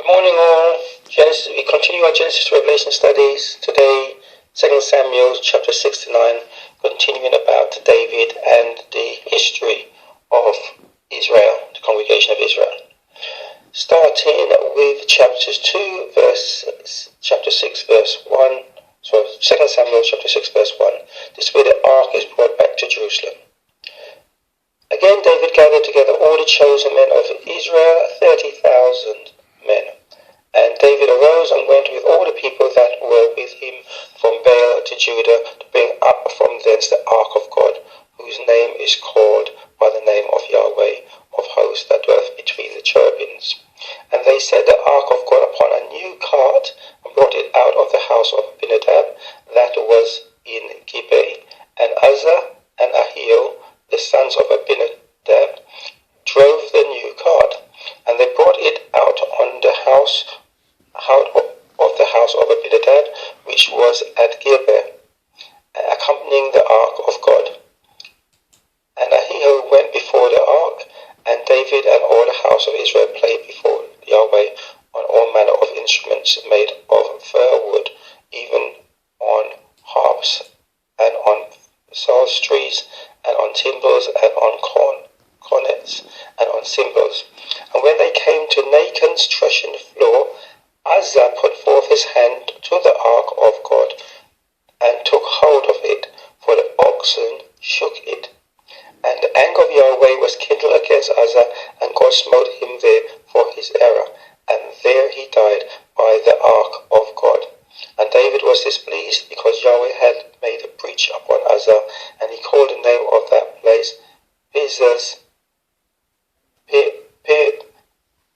Good morning all. We continue our Genesis to Revelation studies. Today, 2 Samuel chapter 6 to 9, continuing about David and the history of Israel, the congregation of Israel. Starting with chapter 6 verse 1. So 2 Samuel chapter 6 verse 1. This is where the ark is brought back to Jerusalem. Again David gathered together all the chosen men of Israel, 30,000 men. And David arose and went with all the people that were with him from Baal to Judah to bring up from thence the ark of God, whose name is called by the name of Yahweh of hosts that dwelleth between the cherubims. And they set the ark of God upon a new cart and brought it out of the house of Abinadab that was in Gibeah. And Uzzah and Ahio, the sons of Abinadab, drove the new cart, and they brought it out on the house of the house of Abinadab, which was at Gibeah, accompanying the ark of God. And Ahio went before the ark, and David and all the house of Israel played before Yahweh on all manner of instruments made of fir wood, even on harps, and on psalteries, and on timbrels, and on cornets, and on cymbals. And when they came to Nachon's threshing floor, Uzzah put forth his hand to the ark of God, and took hold of it, for the oxen shook it. And the anger of Yahweh was kindled against Uzzah, and God smote him there for his error, and there he died by the ark of God. And David was displeased, because Yahweh had made a breach upon Uzzah, and he called the name of that place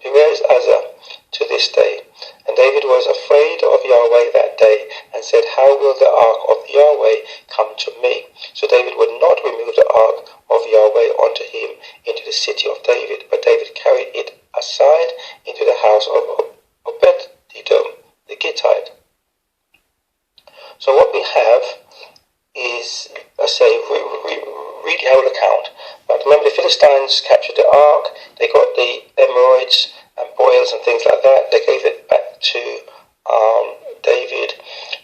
Perez Uzzah to this day. And David was afraid of Yahweh that day, and said, How will the ark of Yahweh come to me? So David would not remove the ark of Yahweh unto him into the city of David, but David carried it aside into the house of Obed-Edom the Gittite. So what we have is, read the whole account. But remember, the Philistines captured the ark. They got the emeroids and boils and things like that. They gave it back to David.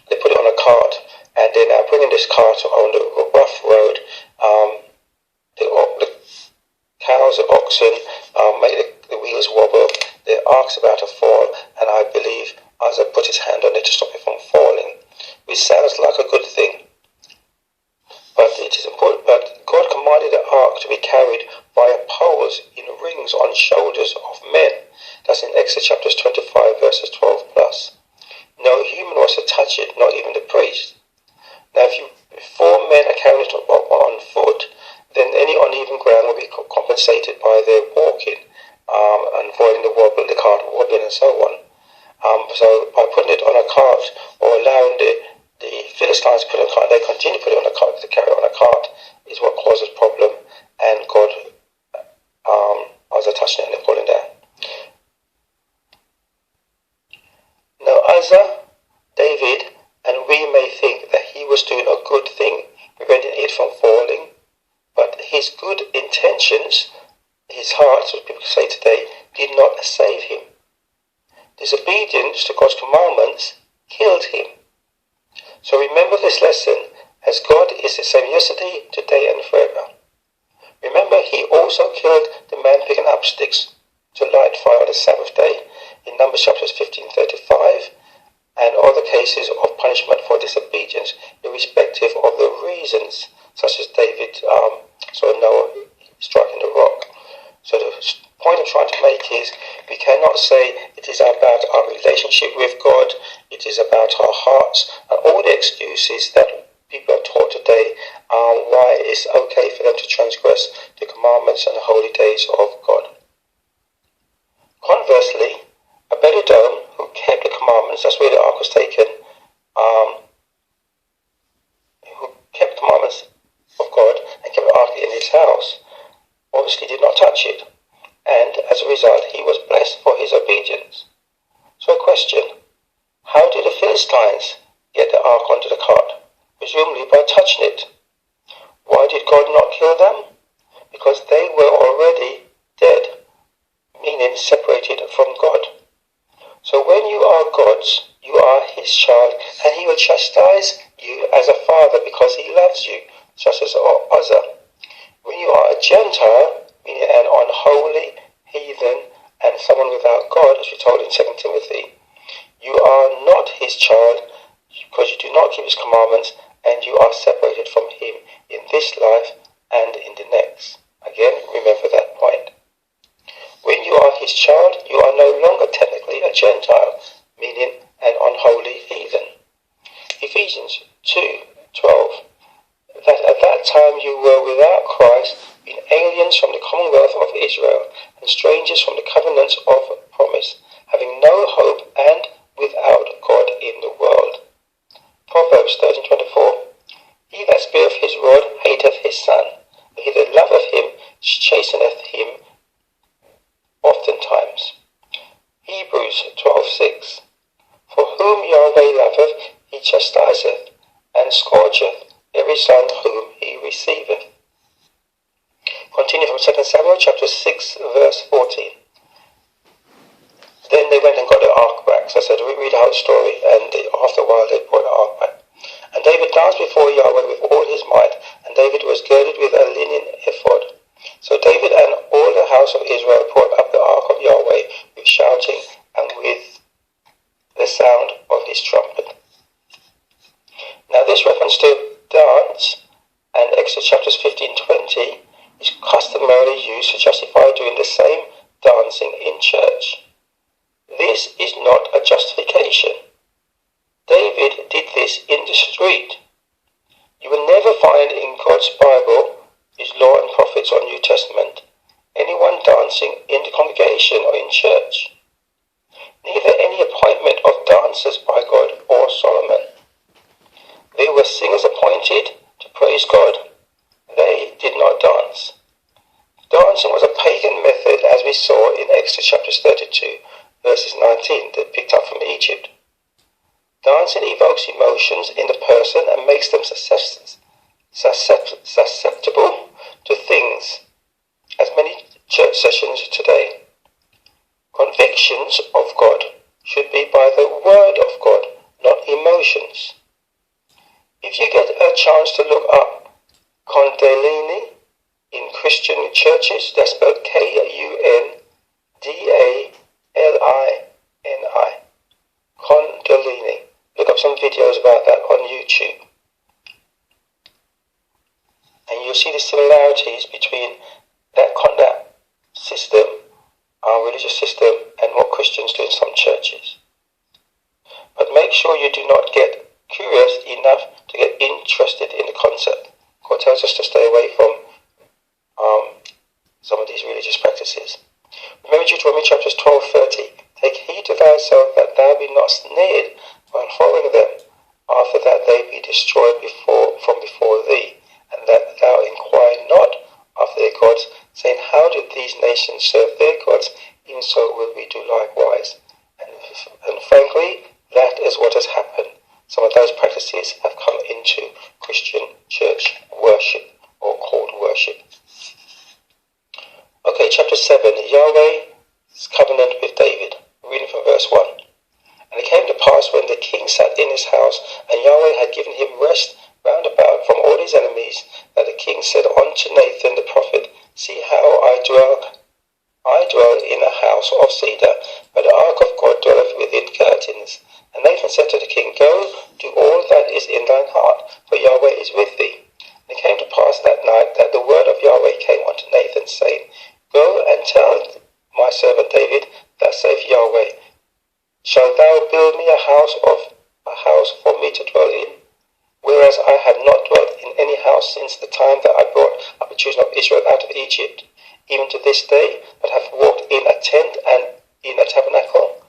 They put it on a cart, and they're now bringing this cart on the rough road. The cows, the oxen, make the wheels wobble. The ark's about to fall, and I believe Uzzah put his hand on it to stop it from falling, which sounds like a good thing. But it is important. But God commanded the ark to be carried via poles in rings on shoulders of men. That's in Exodus chapters 25 verses 12 plus. No human was to touch it, not even the priest. Now, if 4 men are carrying it on foot, then any uneven ground will be compensated by their walking and avoiding the cart wobbling and so on. So by putting it on a cart, or allowing the Philistines to put it on a cart, they continue to put it on a cart, to carry it on a cart, is what causes problem, and God, Uzzah touching it and falling down. Now Uzzah, David, and we may think that he was doing a good thing, preventing it from falling, but his good intentions, his heart, as people say today, did not save him. Disobedience to God's commandments killed him. So remember this lesson, as God is the same yesterday, today, and forever. Remember, he also killed the man picking up sticks to light fire on the Sabbath day in Numbers chapters 15:35, and other cases of punishment for disobedience, irrespective of the reasons, such as David, Noah striking the rock. So the point I'm trying to make is, we cannot say it is about our relationship with God, it is about our hearts, and all the excuses that people are taught today why it's okay for them to transgress the commandments and the holy days of God. Conversely, Obed-Edom, who kept the commandments, that's where the ark was taken, who kept the commandments of God and kept the ark in his house, obviously did not touch it, and as a result he was blessed for his obedience. So a question, how did the Philistines get the ark onto the cart? Presumably by touching it. Why did God not kill them? Because they were already dead, meaning separated from God. gods, you are his child, and he will chastise you as a father because he loves you, just as Uzzah. When you are a Gentile, meaning an unholy heathen and someone without God, as we're told in 2 Timothy, you are not his child because you do not keep his commandments, and you are separated from him in this life and in the next. Again, remember that point. When you are his child, you are no longer technically a Gentile, meaning an unholy heathen. Ephesians 2:12. That at that time you were without Christ, being aliens from the commonwealth of Israel, and strangers from the covenants of promise, having no hope and without God in the world. Proverbs 13:24. He that spareth his rod hateth his son, but he that loveth him chasteneth him oftentimes. Hebrews 12:6. For whom Yahweh loveth, he chastiseth, and scourgeth every son whom he receiveth. Continue from 2 Samuel chapter 6 verse 14. Then they went and got the ark back. So I said, we read out the story, and after a while they brought the ark back. And David danced before Yahweh with all his might, and David was girded with a linen ephod. So David and all the house of Israel brought up the ark of Yahweh with shouting and with the sound of his trumpet. Now this reference to dance and Exodus chapters 15-20 is customarily used to justify doing the same dancing in church. This is not a justification. David did this in the street. You will never find in God's Bible, his law and prophets or New Testament, anyone dancing in the congregation or in church. Neither any appointment of dancers by God or Solomon. They were singers appointed to praise God. They did not dance. Dancing was a pagan method, as we saw in Exodus chapters 32, verses 19, that picked up from Egypt. Dancing evokes emotions in the person and makes them susceptible to things, as many church sessions today. Convictions of God should be by the Word of God, not emotions. If you get a chance to look up Kundalini in Christian churches, that's spelled Kundalini. Kundalini. Look up some videos about that on YouTube. And you'll see the similarities between that system, our religious system, and what Christians do in some churches. But make sure you do not get curious enough to get interested in the concept. God tells us to stay away from some of these religious practices. Remember Deuteronomy chapters 12:30. Take heed to thyself that thou be not snared while following them, after that they be destroyed from before thee, and that thou inquire not after their gods, saying, how did these nations serve their gods? Even so will we do likewise. And frankly, that is what has happened. Some of those practices have come into Christian church worship, or called worship. Okay, chapter 7, Yahweh's covenant with David. Reading from verse 1. And it came to pass when the king sat in his house, and Yahweh had given him rest round about from all his enemies, that the king said unto Nathan the prophet, see how I dwell in a house of cedar, but the ark of God dwelleth within curtains. And Nathan said to the king, go, do all that is in thine heart, for Yahweh is with thee. And it came to pass that night that the word of Yahweh came unto Nathan, saying, go and tell my servant David, thus saith Yahweh, shalt thou build me a house for me to dwell in? Whereas I had not dwelt in any house since the time that I brought up the children of Israel out of Egypt, even to this day, but have walked in a tent and in a tabernacle.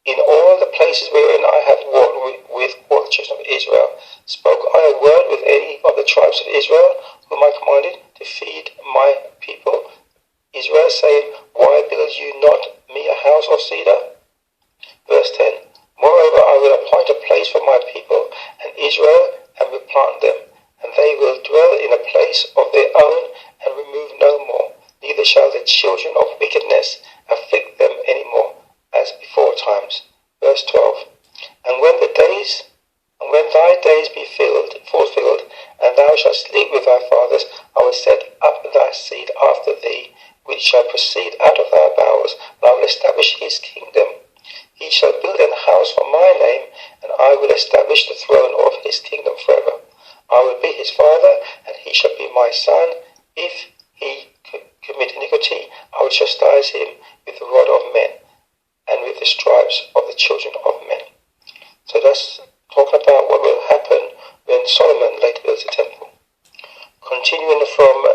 In all the places wherein I have walked with all the children of Israel, spoke I a word with any of the tribes of Israel, whom I commanded to feed my people Israel, saying, why build you not me a house of cedar? Verse 10. Moreover, I will appoint a place for my people, and Israel, and will plant them, and they will dwell in a place of their own, and remove no more. Neither shall the children of wickedness afflict them any more, as before times. Verse verse 12. And when thy days be fulfilled, and thou shalt sleep with thy fathers, I will set up thy seed after thee, which shall proceed out of thy bowels, and I will establish his kingdom. He shall build an house for my name, and I will establish the throne of his kingdom forever. I will be his father, and he shall be my son. If he commit iniquity, I will chastise him with the rod of men, and with the stripes of the children of men. So that's talking about what will happen when Solomon later builds the temple. Continuing from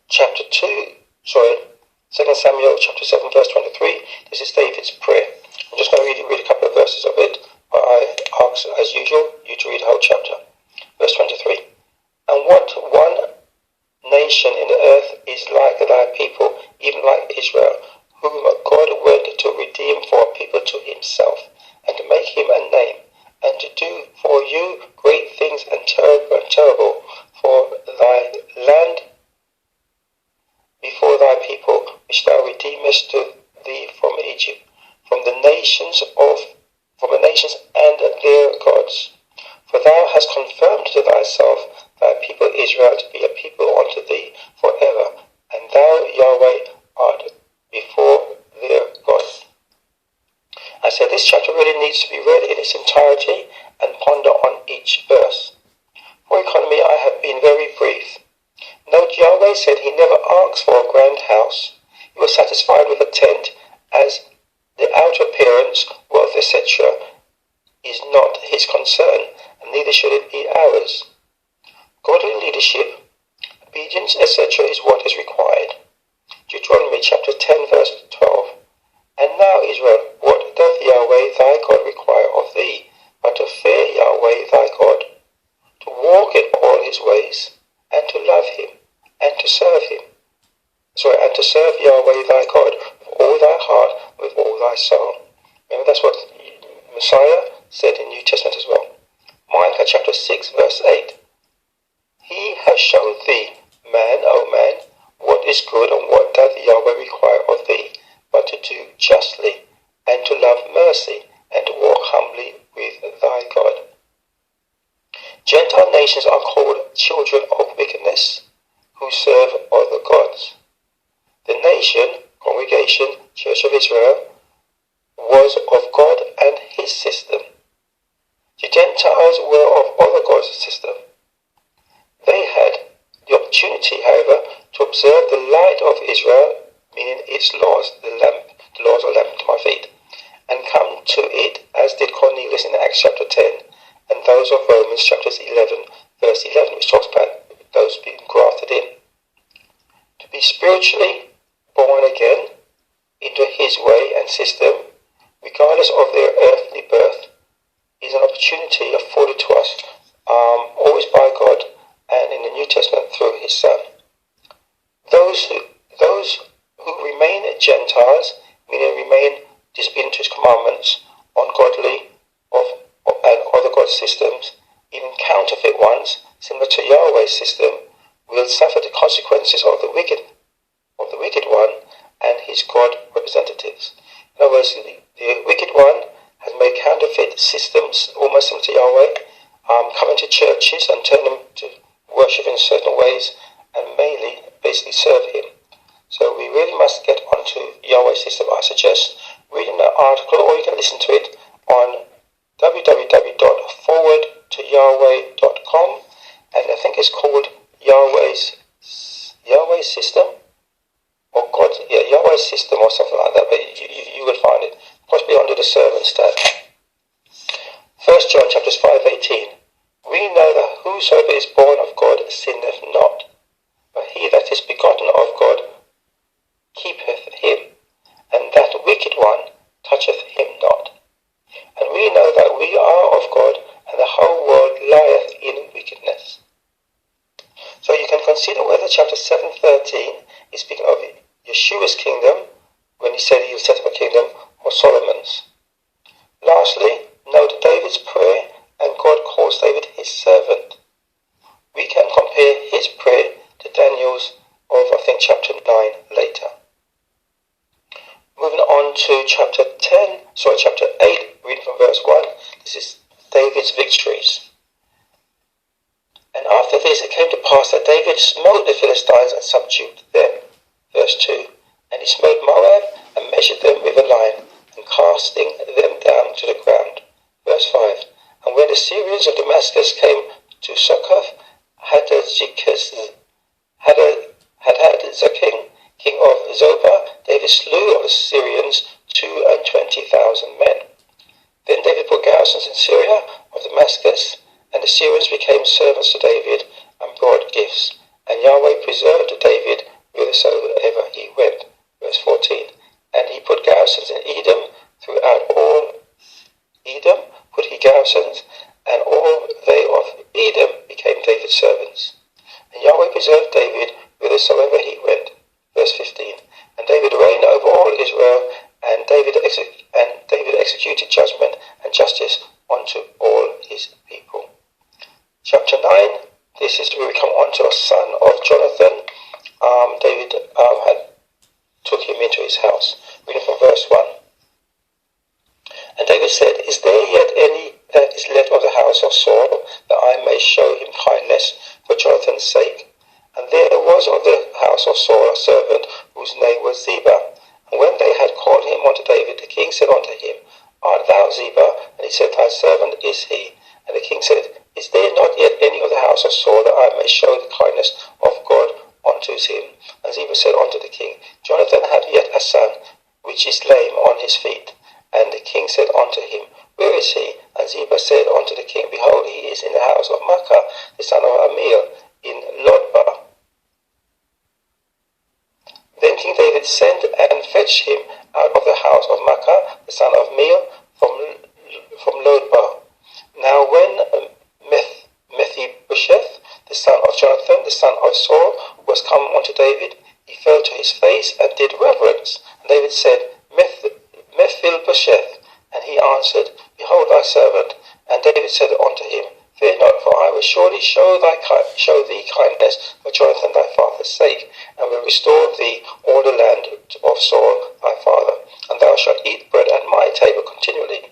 chapter 2 Samuel chapter 7 verse 23, this is David's prayer. I'm just going to read a couple of verses of it, but I ask, as usual, you to read the whole chapter. Verse 23. And what one nation in the earth is like thy people, even like Israel, whom God went to redeem for a people to himself, and to make him a name, and to do for you great things and terrible for thy land before thy people, which thou redeemest to thee from Egypt, from the nations and their gods. For thou hast confirmed to thyself thy people Israel to be a people unto thee forever, and thou, Yahweh, art before their God. I said this chapter really needs to be read in its entirety and ponder on each verse. For economy, I have been very brief. Note, Yahweh said he never asked for a grand house. He was satisfied with a tent, as the outer appearance, wealth, etc. is not his concern, and neither should it be ours. Godly leadership, obedience, etc. is what is required. Deuteronomy chapter 10 verse 12. And now, Israel, what doth Yahweh thy God require of thee, but to fear Yahweh thy God, to walk in all his ways, and to love him, and to serve him. And to serve Yahweh thy God with all thy heart, with all thy soul. Remember, that's what Messiah said in New Testament as well. Micah chapter 6 verse 8. He has shown thee, man, O man, what is good, and what doth Yahweh require of thee, but to do justly, and to love mercy, and to walk humbly with thy God. Gentile nations are called children of wickedness, who serve other gods. The nation, congregation, Church of Israel, was of God and his system. The Gentiles were of other gods' system. They had the opportunity, however, to observe the light of Israel, meaning its laws, the laws are lamp to my feet, and come to it, as did Cornelius in Acts chapter 10, and those of Romans chapters 11, verse 11, which talks about those being grafted in. To be spiritually born again into his way and system, regardless of their earthly birth, is an opportunity afforded to us, always by God, and in the New Testament through his Son. Those who remain Gentiles, meaning remain disobedient to his commandments, ungodly and other God systems, even counterfeit ones, similar to Yahweh's system, will suffer the consequences of the wicked one and his God representatives. In other words, the wicked one has made counterfeit systems, almost similar to Yahweh, come into churches and turn them to worship in certain ways, and mainly basically serve him. So we really must get onto Yahweh's system. I suggest reading that article, or you can listen to it on www.forwardtoyahweh.com, and I think it's called Yahweh's system, or Yahweh's system, or something like that. But you will find it possibly under the servants tab. 1 John chapters 5:18. We know that whosoever is born of God sinneth not, but he that is begotten of God keepeth him, and that wicked one toucheth him not. And we know that we are of God, and the whole world lieth in wickedness. So you can consider whether chapter 7:13 is speaking of Yeshua's kingdom, when he said he will set up a kingdom, or Solomon's. Lastly, note David's prayer, and God calls David his servant. We can compare his prayer to Daniel's of, I think, chapter 9 later. Moving on to chapter 8, reading from verse 1. This is David's victories. And after this it came to pass that David smote the Philistines and subdued them. Verse 2. And he smote Moab and measured them with a line, and casting them down to the ground. Verse 5. And when the Syrians of Damascus came to Succoth, Hadad-Zaking, king of Zobah, David slew of the Syrians 22,000 men. Then David put garrisons in Syria of Damascus, and the Syrians became servants to David and brought gifts. And Yahweh preserved David whithersoever he went. Verse 14. And he put garrisons in Edom, throughout all Edom put he garrisons, and all they of Edom became David's servants. And Yahweh preserved David whithersoever he went. Verse 15. And David reigned over all Israel, and David executed judgment and justice unto all his people. Chapter 9. This is where we come on to a son of Jonathan. David had took him into his house. Reading from verse 1. And David said, Is there yet any that is left of the house of Saul, that I may show him kindness for Jonathan's sake? And there was of the house of Saul a servant whose name was Ziba. And when they had called him unto David, the king said unto him, Art thou Ziba? And he said, Thy servant is he. And the king said, Is there not yet any of the house of Saul, that I may show the kindness of God unto him? And Ziba said unto the king, Jonathan hath yet a son, which is lame on his feet. And the king said unto him, Where is he? And Ziba said unto the king, Behold, he is in the house of Maachah, the son of Ammiel, in Lodbar. Then King David sent and fetched him out of the house of Maachah, the son of Ammiel, from Lodbar. Now when Mephibosheth, the son of Jonathan, the son of Saul, was come unto David, he fell to his face and did reverence. And David said, Mephibosheth. And he answered, Behold thy servant. And David said unto him, Fear not, for I will surely show thee kindness for Jonathan thy father's sake, and will restore thee all the land of Saul thy father, and thou shalt eat bread at my table continually.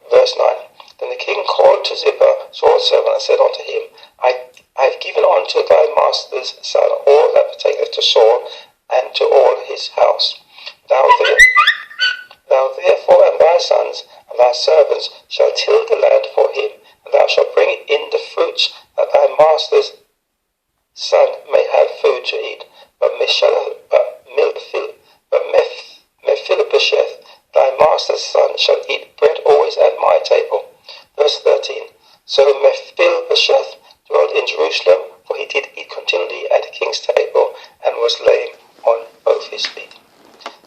Verse 9. Then the king called to Ziba, Saul's servant, and said unto him, I have given unto thy master's son all that pertaineth to Saul, and to all his house. Thou therefore and thy sons and thy servants shall till the land for him, and thou shalt bring in the fruits, that thy master's son may have food to eat. But Mephibosheth, thy master's son, shall eat bread always at my table. Verse 13. So Mephibosheth dwelt in Jerusalem, for he did eat continually at the king's table, and was lame on both his feet.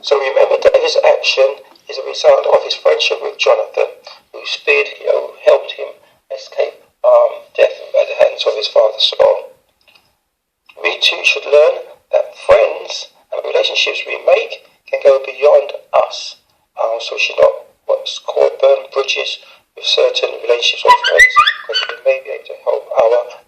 So remember, David's action is a result of his friendship with Jonathan, who helped him escape death at the hands of his father Saul. We too should learn that friends and relationships we make can go beyond us. So we should not what's called burn bridges with certain relationships or friends, because we may be able to help our